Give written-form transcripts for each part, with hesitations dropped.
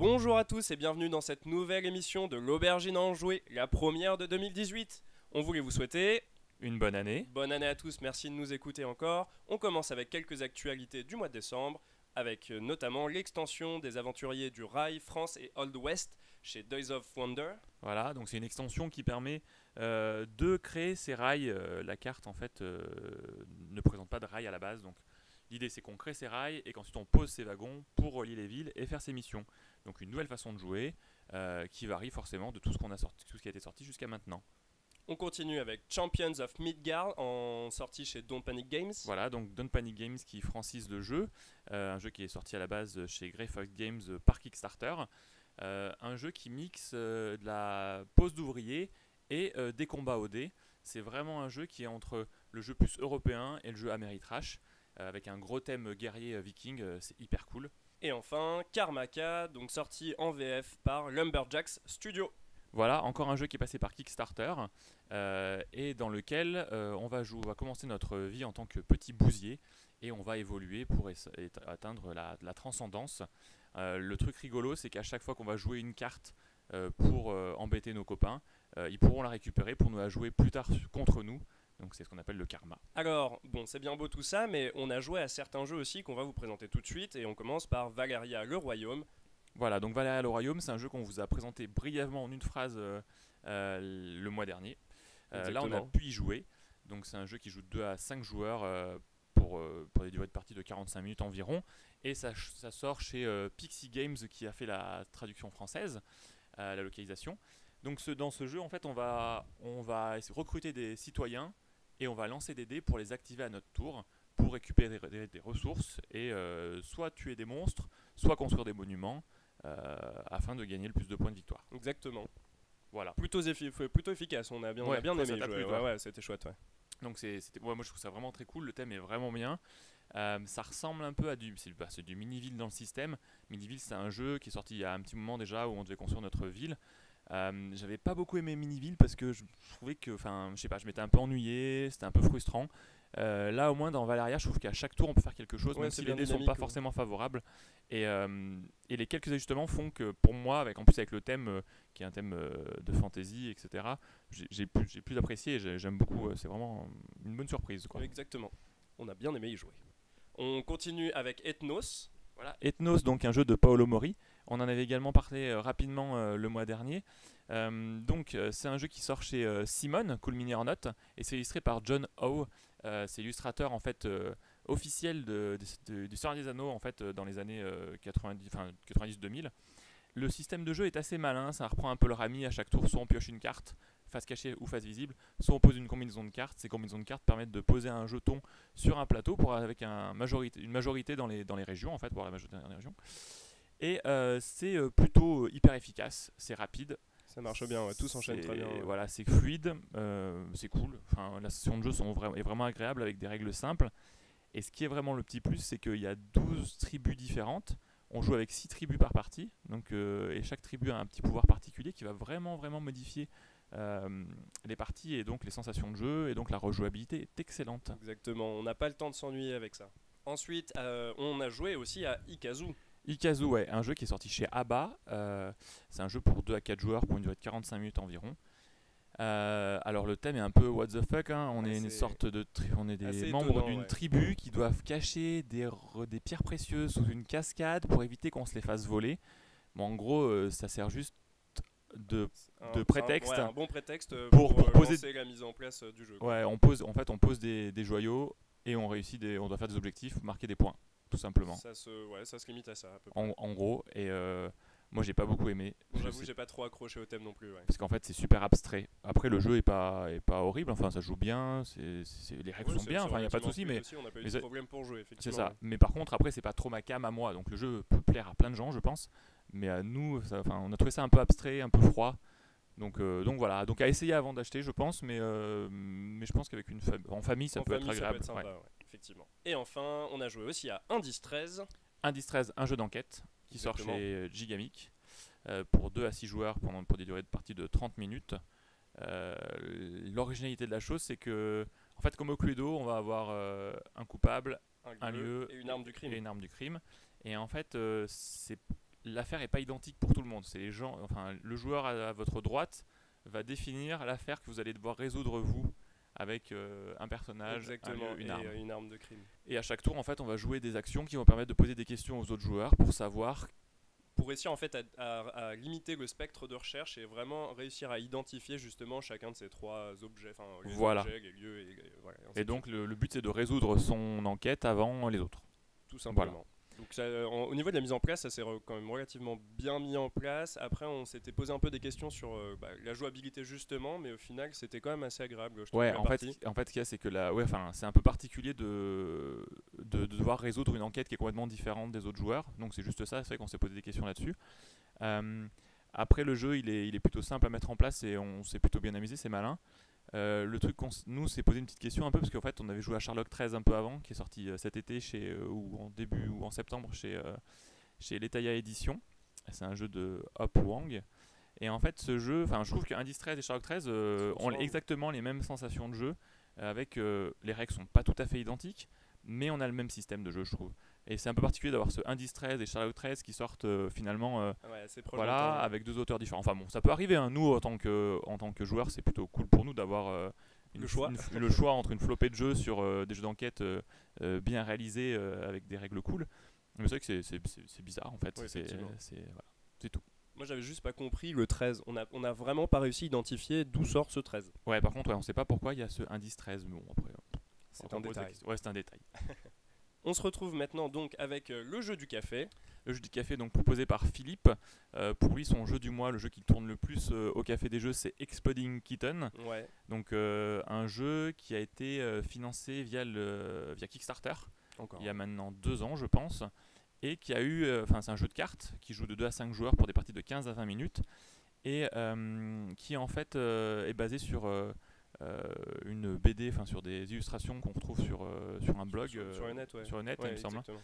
Bonjour à tous et bienvenue dans cette nouvelle émission de l'Aubergine à Enjouer, la première de 2018. On voulait vous souhaiter Une bonne année. bonne année à tous, merci de nous écouter encore. On commence avec quelques actualités du mois de décembre, avec notamment l'extension des aventuriers du Rail France et Old West chez Days of Wonder. Voilà, donc c'est une extension qui permet de créer ces rails. La carte en fait ne présente pas de rails à la base, donc l'idée c'est qu'on crée ces rails et qu'ensuite on pose ces wagons pour relier les villes et faire ces missions. Donc une nouvelle façon de jouer qui varie forcément de tout ce qu'on a sorti, tout ce qui a été sorti jusqu'à maintenant. On continue avec Champions of Midgard en sortie chez Don't Panic Games. Voilà, donc Don't Panic Games qui francise le jeu, un jeu qui est sorti à la base chez Grey Fox Games par Kickstarter. Un jeu qui mixe de la pose d'ouvrier et des combats au dé. C'est vraiment un jeu qui est entre le jeu plus européen et le jeu Ameritrash, avec un gros thème guerrier viking, c'est hyper cool. Et enfin Karmaka, donc sorti en VF par Lumberjacks Studio. Voilà, encore un jeu qui est passé par Kickstarter et dans lequel on va commencer notre vie en tant que petit bousier et on va évoluer pour atteindre la transcendance. Le truc rigolo, c'est qu'à chaque fois qu'on va jouer une carte pour embêter nos copains, ils pourront la récupérer pour nous la jouer plus tard contre nous. Donc c'est ce qu'on appelle le karma. Alors, bon, c'est bien beau tout ça, mais on a joué à certains jeux aussi qu'on va vous présenter tout de suite, et on commence par Valeria le Royaume. Voilà, donc Valhalla le Royaume, c'est un jeu qu'on vous a présenté brièvement en une phrase le mois dernier. Là, on a Exactement. pu y jouer. Donc, c'est un jeu qui joue de 2 à 5 joueurs pour des durées de partie de 45 minutes environ. Et ça sort chez Pixie Games qui a fait la traduction française, la localisation. Donc, dans ce jeu, en fait, on va recruter des citoyens et on va lancer des dés pour les activer à notre tour pour récupérer des ressources et soit tuer des monstres, soit construire des monuments afin de gagner le plus de points de victoire. Exactement. Voilà. Plutôt efficace, on a bien, Ouais, aimé ça y t'a jouer. plu, toi. Ouais, c'était chouette, ouais. Donc moi je trouve ça vraiment très cool, le thème est vraiment bien. Ça ressemble un peu à c'est du Miniville dans le système. Miniville c'est un jeu qui est sorti il y a un petit moment déjà où on devait construire notre ville. J'avais pas beaucoup aimé Miniville parce que je trouvais que, enfin, je sais pas, je m'étais un peu ennuyé, c'était un peu frustrant. Là, au moins dans Valeria, je trouve qu'à chaque tour on peut faire quelque chose, Ouais, même c'est si les bien dés sont dynamique. pas Ouais. forcément favorables. Et les quelques ajustements font que pour moi, en plus avec le thème qui est un thème de fantasy, etc., j'ai plus apprécié et j'aime beaucoup. C'est vraiment une bonne surprise, quoi. Exactement. On a bien aimé y jouer. On continue avec Ethnos. Voilà, Ethnos, donc un jeu de Paolo Mori. On en avait également parlé rapidement le mois dernier. C'est un jeu qui sort chez Simon, Cool Mini or Not, et c'est illustré par John Howe. C'est illustrateur en fait officiel du Seigneur des Anneaux en fait dans les années 90-2000. Le système de jeu est assez malin, ça reprend un peu le Rami à chaque tour, soit on pioche une carte, face cachée ou face visible, soit on pose une combinaison de cartes. Ces combinaisons de cartes permettent de poser un jeton sur un plateau avec une majorité dans les régions, en fait, pour la majorité dans les régions. Et c'est plutôt hyper efficace, c'est rapide, Ça marche bien, ouais. Tout s'enchaîne très bien. Ouais. voilà, c'est fluide, c'est cool. Enfin, la session de jeu est vraiment agréable avec des règles simples. Et ce qui est vraiment le petit plus, c'est qu'il y a 12 tribus différentes. On joue avec 6 tribus par partie, et chaque tribu a un petit pouvoir particulier qui va vraiment, vraiment modifier les parties et donc les sensations de jeu, et donc la rejouabilité est excellente. Exactement. On n'a pas le temps de s'ennuyer avec ça. Ensuite, on a joué aussi à Ikazu. Ikazu, ouais, un jeu qui est sorti chez ABBA. C'est un jeu pour 2 à 4 joueurs pour une durée de 45 minutes environ. Alors le thème est un peu what the fuck, hein. On est une sorte on est des membres étonnant, d'une ouais. tribu qui doivent cacher des pierres précieuses sous une cascade pour éviter qu'on se les fasse voler. Bon, en gros, ça sert juste de, de prétexte. Ouais, un bon prétexte Pour poser. lancer la mise en place du jeu. Quoi. Ouais, on pose des joyaux et on doit faire des objectifs, marquer des points, tout simplement. Ça se limite à ça à peu près. En gros, et moi j'ai pas beaucoup aimé. Bon, j'avoue, j'ai pas trop accroché au thème non plus. Ouais. Parce qu'en fait c'est super abstrait. Après le jeu est pas horrible, enfin ça joue bien, les règles sont bien, enfin il n'y a pas de souci, mais aussi, on n'a pas eu mais de problème pour jouer, c'est effectivement. ça. Mais par contre après c'est pas trop ma cam à moi, donc le jeu peut plaire à plein de gens je pense, mais à nous, on a trouvé ça un peu abstrait, un peu froid. Donc voilà, donc à essayer avant d'acheter je pense, mais je pense qu'avec en famille ça peut être agréable. Ça peut être sympa, ouais, effectivement. Et enfin, on a joué aussi à Indice 13. Indice 13, un jeu d'enquête qui Exactement. sort chez Gigamic pour 2 à 6 joueurs pour des durées de partie de 30 minutes. L'originalité de la chose, c'est que, en fait, comme au Cluedo, on va avoir un coupable, un lieu et une arme du crime. Et une arme du crime. Et en fait, l'affaire n'est pas identique pour tout le monde. C'est les gens, enfin, le joueur à votre droite va définir l'affaire que vous allez devoir résoudre vous avec un personnage, Exactement, un lieu, une arme. une arme de crime. Et à chaque tour, en fait, on va jouer des actions qui vont permettre de poser des questions aux autres joueurs pour savoir. Pour réussir en fait à limiter le spectre de recherche et vraiment réussir à identifier justement chacun de ces 3 objets, enfin les Voilà. objets, les lieux voilà, ainsi Et de donc suite. le but c'est de résoudre son enquête avant les autres. Tout simplement. Voilà. Donc au niveau de la mise en place, ça s'est quand même relativement bien mis en place. Après, on s'était posé un peu des questions sur la jouabilité justement, mais au final, c'était quand même assez agréable. Je trouve, Ouais, la en partie. fait, ce qu'il y a, c'est que c'est un peu particulier de devoir résoudre une enquête qui est complètement différente des autres joueurs. Donc c'est juste ça, c'est vrai qu'on s'est posé des questions là-dessus. Après, le jeu, il est plutôt simple à mettre en place et on s'est plutôt bien amusé, c'est malin. Le truc nous s'est posé une petite question un peu parce qu'en fait on avait joué à Sherlock 13 un peu avant, qui est sorti cet été ou en début ou en septembre chez Letaya Edition. C'est un jeu de Hop Wang. Et en fait ce jeu, je trouve que Indice 13 et Sherlock 13 ont exactement les mêmes sensations de jeu, avec les règles sont pas tout à fait identiques, mais on a le même système de jeu, je trouve. Et c'est un peu particulier d'avoir ce Indice 13 et Sherlock 13 qui sortent finalement Assez proche voilà, dans le temps. avec 2 auteurs différents. Enfin bon, ça peut arriver, hein. Nous, en tant que joueurs, c'est plutôt cool pour nous d'avoir Le choix. le choix entre une flopée de jeux sur des jeux d'enquête bien réalisés avec des règles cool. Mais c'est vrai que c'est bizarre en fait. Ouais, effectivement. Voilà, c'est tout. Moi, j'avais juste pas compris le 13. On a vraiment pas réussi à identifier d'où sort ce 13. Ouais, par contre, on sait pas pourquoi il y a ce indice 13. Mais bon, après, C'est un détail. Ouais, c'est un détail. On se retrouve maintenant donc avec le jeu du café. Le jeu du café, donc proposé par Philippe. Pour lui, son jeu du mois, le jeu qui tourne le plus au café des jeux, c'est Exploding Kitten. Ouais. Donc un jeu qui a été financé via Kickstarter Encore. il y a maintenant 2 ans, je pense, et qui a eu, c'est un jeu de cartes qui joue de 2 à 5 joueurs pour des parties de 15 à 20 minutes et qui en fait est basé sur une BD, sur des illustrations qu'on retrouve sur un blog, sur le net, ouais. sur le net, Ouais, il me semble. exactement.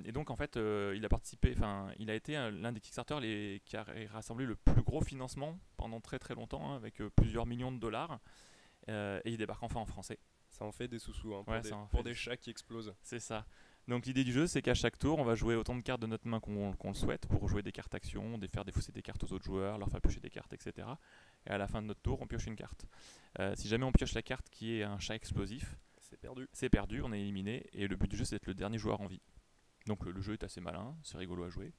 Et donc en fait, il a participé, il a été l'un des Kickstarter qui a rassemblé le plus gros financement pendant très très longtemps, hein, avec plusieurs millions de dollars. Et il débarque enfin en français. Ça en fait des sous-sous hein, Ouais, pour des chats qui explosent. C'est ça. Donc l'idée du jeu, c'est qu'à chaque tour, on va jouer autant de cartes de notre main qu'on le souhaite pour jouer des cartes actions, faire défausser des cartes aux autres joueurs, leur faire piocher des cartes, etc. Et à la fin de notre tour, on pioche une carte. Si jamais on pioche la carte qui est un chat explosif, c'est perdu, on est éliminé. Et le but du jeu, c'est d'être le dernier joueur en vie. Donc le jeu est assez malin, c'est rigolo à jouer.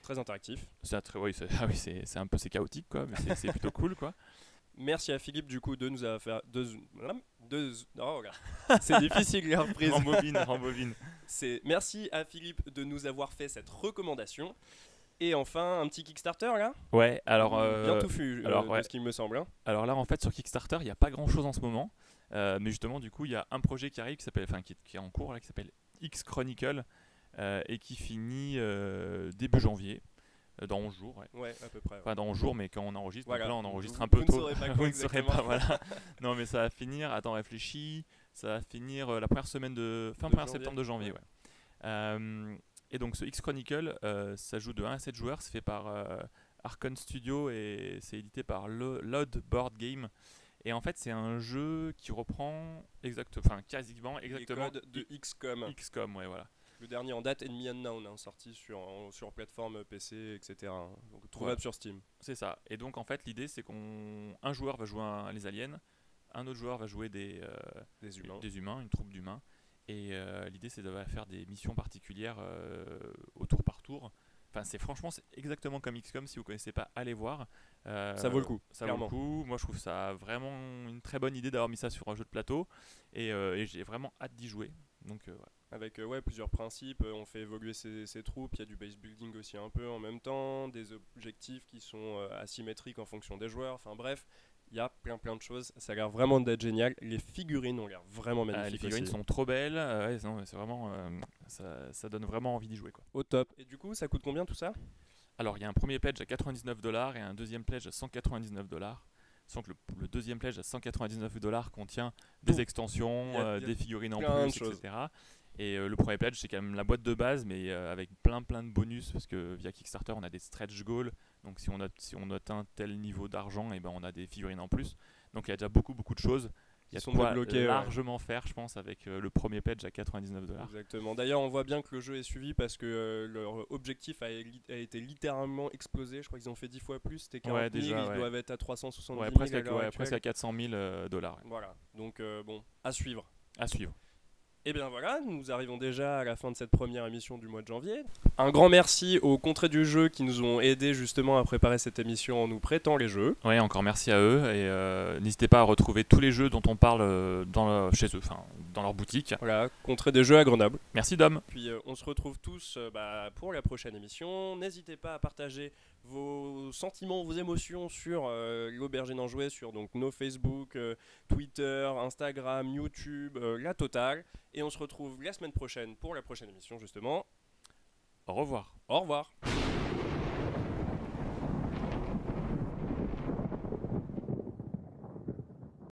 Très interactif. C'est un peu chaotique, quoi, mais c'est plutôt cool, quoi. Merci à Philippe du coup de nous avoir fait oh, regarde. C'est difficile la reprise. Rembobine. Merci à Philippe de nous avoir fait cette recommandation. Et enfin un petit Kickstarter là. Ouais, alors bien touffu ouais. de ce qu'il me semble. Hein. Alors là en fait sur Kickstarter il n'y a pas grand chose en ce moment, mais justement du coup il y a un projet qui arrive qui est en cours là, qui s'appelle X Chronicle et qui finit début janvier. Dans 11 jours, ouais. Ouais, à peu près. Ouais. Enfin, dans 11 jours, mais quand on enregistre, voilà. Donc là on enregistre un peu tôt. Vous ne saurez pas, voilà. Non, mais ça va finir, attends, réfléchis, ça va finir la première semaine fin septembre de janvier, ouais. Et donc ce X Chronicle, ça joue de 1 à 7 joueurs, c'est fait par Archon Studio et c'est édité par Loud Board Game. Et en fait, c'est un jeu qui reprend quasiment exactement les codes de XCOM. XCOM, ouais, voilà. Le dernier en date, Enemy Unknown, sorti sur plateforme PC, etc. Donc trouvable sur Steam. C'est ça. Et donc en fait, l'idée c'est qu'un joueur va jouer les aliens, un autre joueur va jouer des humains, une troupe d'humains. Et l'idée c'est de faire des missions particulières au tour par tour. Enfin, c'est exactement comme XCOM. Si vous connaissez pas, allez voir. Ça vaut le coup. Ça vaut le coup. Moi, je trouve ça vraiment une très bonne idée d'avoir mis ça sur un jeu de plateau. Et j'ai vraiment hâte d'y jouer. Donc, ouais. Avec plusieurs principes, on fait évoluer ses troupes, il y a du base building aussi un peu en même temps, des objectifs qui sont asymétriques en fonction des joueurs, enfin bref, il y a plein de choses, ça a l'air vraiment d'être génial, les figurines ont l'air vraiment magnifiques. Les figurines sont trop belles, c'est vraiment, ça donne vraiment envie d'y jouer, quoi. Au top. Et du coup, ça coûte combien tout ça ? Alors il y a un premier pledge à $99 et un deuxième pledge à $199. Sans que le deuxième pledge à $199 contient des extensions, des figurines en plus, etc. Et le premier pledge, c'est quand même la boîte de base, mais avec plein de bonus, parce que via Kickstarter, on a des stretch goals. Donc si on atteint tel niveau d'argent, et ben on a des figurines en plus. Donc il y a déjà beaucoup de choses. Il y a sont de quoi débloqués, largement faire, je pense, avec le premier patch à 99$. Exactement. D'ailleurs, on voit bien que le jeu est suivi parce que leur objectif a été littéralement explosé. Je crois qu'ils ont fait 10 fois plus. C'était 40 000, ils doivent être à 370 000 presque, à l'heure actuelle. presque à 400 000 $. Voilà. Donc, bon, à suivre. À suivre. Et bien voilà, nous arrivons déjà à la fin de cette première émission du mois de janvier. Un grand merci aux Contrées du jeu qui nous ont aidés justement à préparer cette émission en nous prêtant les jeux. Ouais, encore merci à eux et n'hésitez pas à retrouver tous les jeux dont on parle chez eux, enfin dans leur boutique. Voilà, Contrées des jeux à Grenoble. Merci Dom. Puis on se retrouve tous pour la prochaine émission. N'hésitez pas à partager vos sentiments, vos émotions sur l'Aubergine en Jouet, sur donc, nos Facebook, Twitter, Instagram, YouTube, la totale. Et on se retrouve la semaine prochaine pour la prochaine émission justement. Au revoir. Au revoir.